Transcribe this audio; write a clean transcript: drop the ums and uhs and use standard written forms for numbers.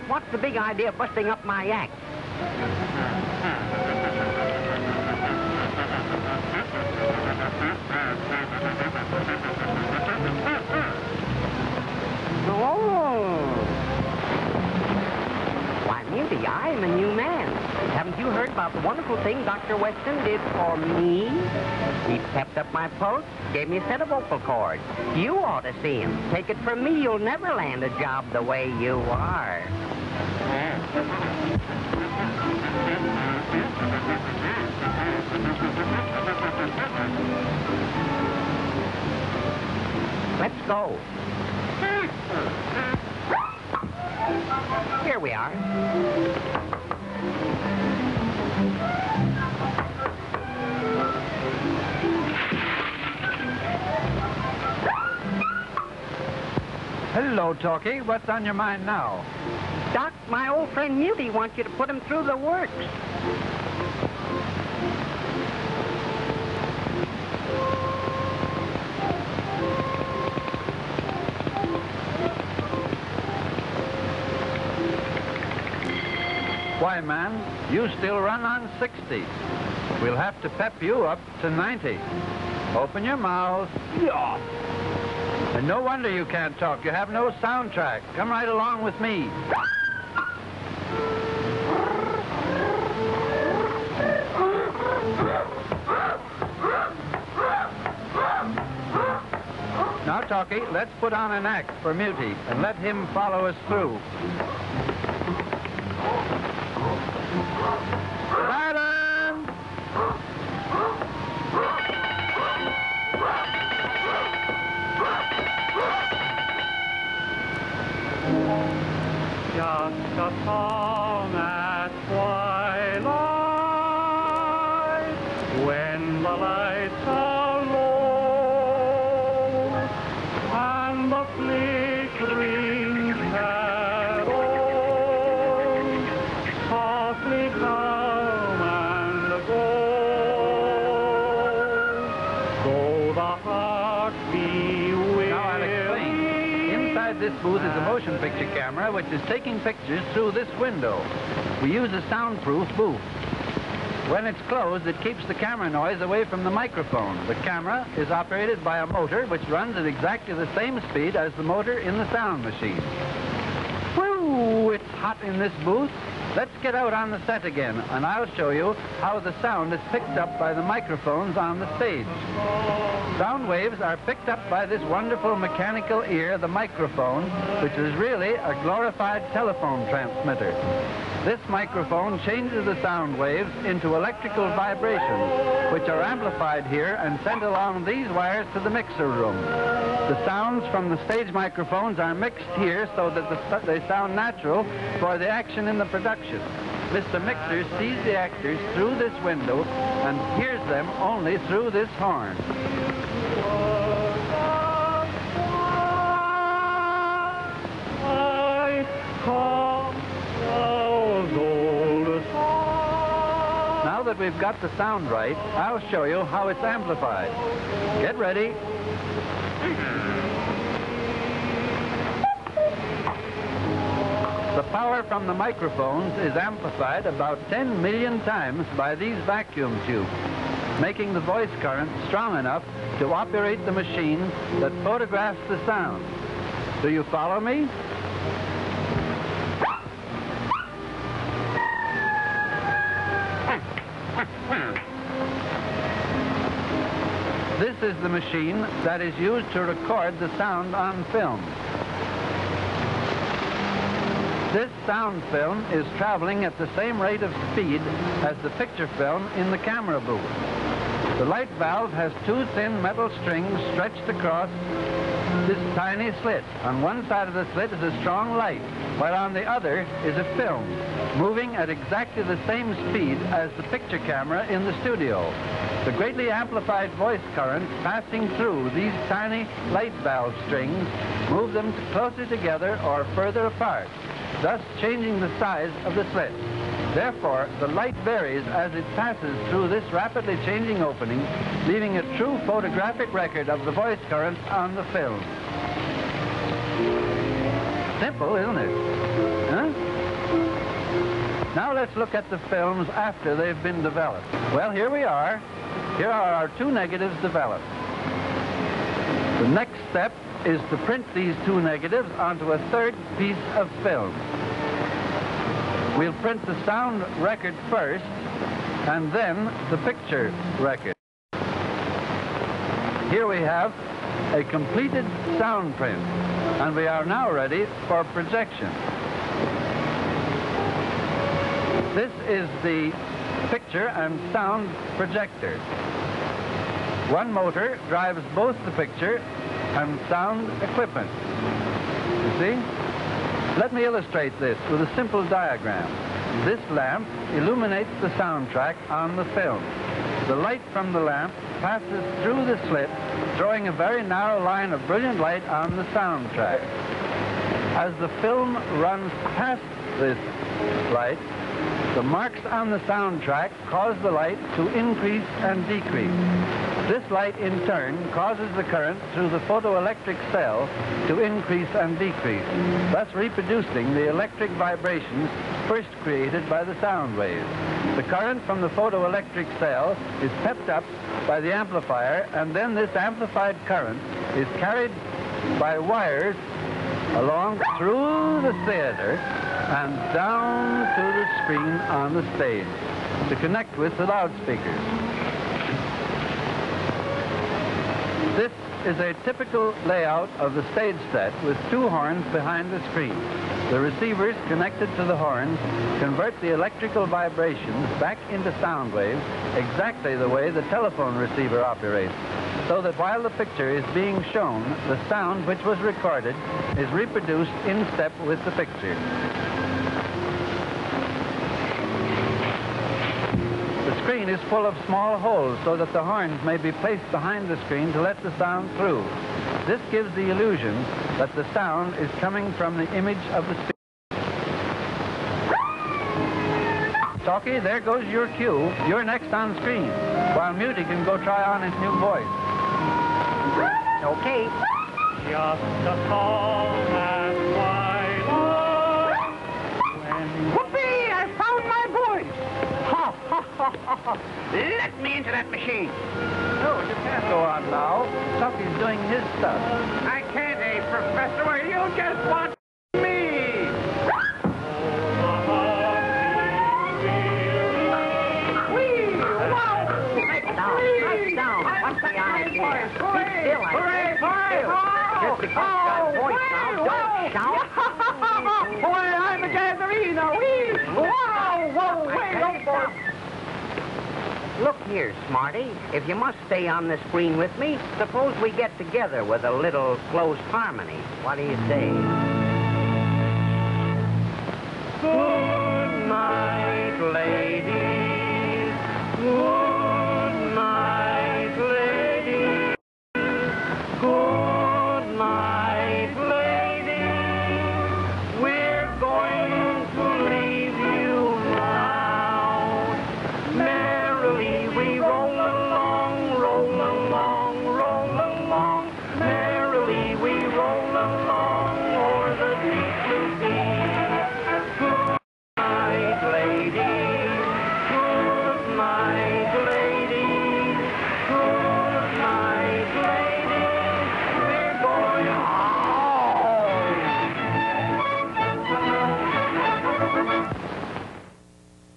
What's the big idea of busting up my act? Oh! Why, Muty, I'm a new man. Haven't you heard about the wonderful thing Dr. Weston did for me? He pepped up my pulse, gave me a set of vocal cords. You ought to see him. Take it from me, you'll never land a job the way you are. Let's go. Here we are. Hello, Talkie. What's on your mind now? Doc, my old friend Muty wants you to put him through the works. Why, man, you still run on 60. We'll have to pep you up to 90. Open your mouth. Yeah. And no wonder you can't talk. You have no soundtrack. Come right along with me. Now, Talkie, let's put on an act for Muty and let him follow us through. Silence! Just a song at twilight, when the lights are low, and the flickering shadows softly come and go. Though the heart be weary. Now I'll explain. Inside this booth is a motion picture camera which is taking pictures through this window. We use a soundproof booth. When it's closed, it keeps the camera noise away from the microphone. The camera is operated by a motor which runs at exactly the same speed as the motor in the sound machine. Woo! It's hot in this booth. Let's get out on the set again, and I'll show you how the sound is picked up by the microphones on the stage. Sound waves are picked up by this wonderful mechanical ear, the microphone, which is really a glorified telephone transmitter. This microphone changes the sound waves into electrical vibrations, which are amplified here and sent along these wires to the mixer room. The sounds from the stage microphones are mixed here so that they sound natural for the action in the production. Mr. Mixer sees the actors through this window and hears them only through this horn. we've got the sound right, I'll show you how it's amplified. Get ready. The power from the microphones is amplified about 10 million times by these vacuum tubes, making the voice current strong enough to operate the machine that photographs the sound. Do you follow me? This is the machine that is used to record the sound on film. This sound film is traveling at the same rate of speed as the picture film in the camera booth. The light valve has two thin metal strings stretched across this tiny slit. On one side of the slit is a strong light, while on the other is a film, moving at exactly the same speed as the picture camera in the studio. The greatly amplified voice current passing through these tiny light valve strings move them closer together or further apart, thus changing the size of the slit. Therefore, the light varies as it passes through this rapidly changing opening, leaving a true photographic record of the voice current on the film. Simple, isn't it? Huh? Now let's look at the films after they've been developed. Well, here we are. Here are our two negatives developed. The next step is to print these two negatives onto a third piece of film. We'll print the sound record first, and then the picture record. Here we have a completed sound print, and we are now ready for projection. This is the picture and sound projector. One motor drives both the picture and sound equipment. You see? Let me illustrate this with a simple diagram. This lamp illuminates the soundtrack on the film. The light from the lamp passes through the slit, throwing a very narrow line of brilliant light on the soundtrack. As the film runs past this light, the marks on the soundtrack cause the light to increase and decrease. This light, in turn, causes the current through the photoelectric cell to increase and decrease, thus reproducing the electric vibrations first created by the sound waves. The current from the photoelectric cell is pepped up by the amplifier, and then this amplified current is carried by wires along through the theater and down to the screen on the stage to connect with the loudspeakers. This is a typical layout of the stage set with two horns behind the screen. The receivers connected to the horns convert the electrical vibrations back into sound waves exactly the way the telephone receiver operates, so that while the picture is being shown, the sound which was recorded is reproduced in step with the picture. The screen is full of small holes so that the horns may be placed behind the screen to let the sound through. This gives the illusion that the sound is coming from the image of the speaker. Talkie, there goes your cue. You're next on screen, while Muty can go try on his new voice. Okay. Just a song and wide Whoopee! I found my voice! Ha, ha, ha, ha, ha. Let me into that machine. No, you can't go on now. Tuffy's doing his stuff. I can't, Professor. Well, you just want me. Whee! Wow! Pipe down. What's the idea? Keep still, I say. Just because you got a voice now, don't shout. Boy, I'm a Gazarino. Whee! Whoa, whoa, wait, don't boy. Look here, Smarty. If you must stay on the screen with me, suppose we get together with a little close harmony. What do you say? Good night, lady.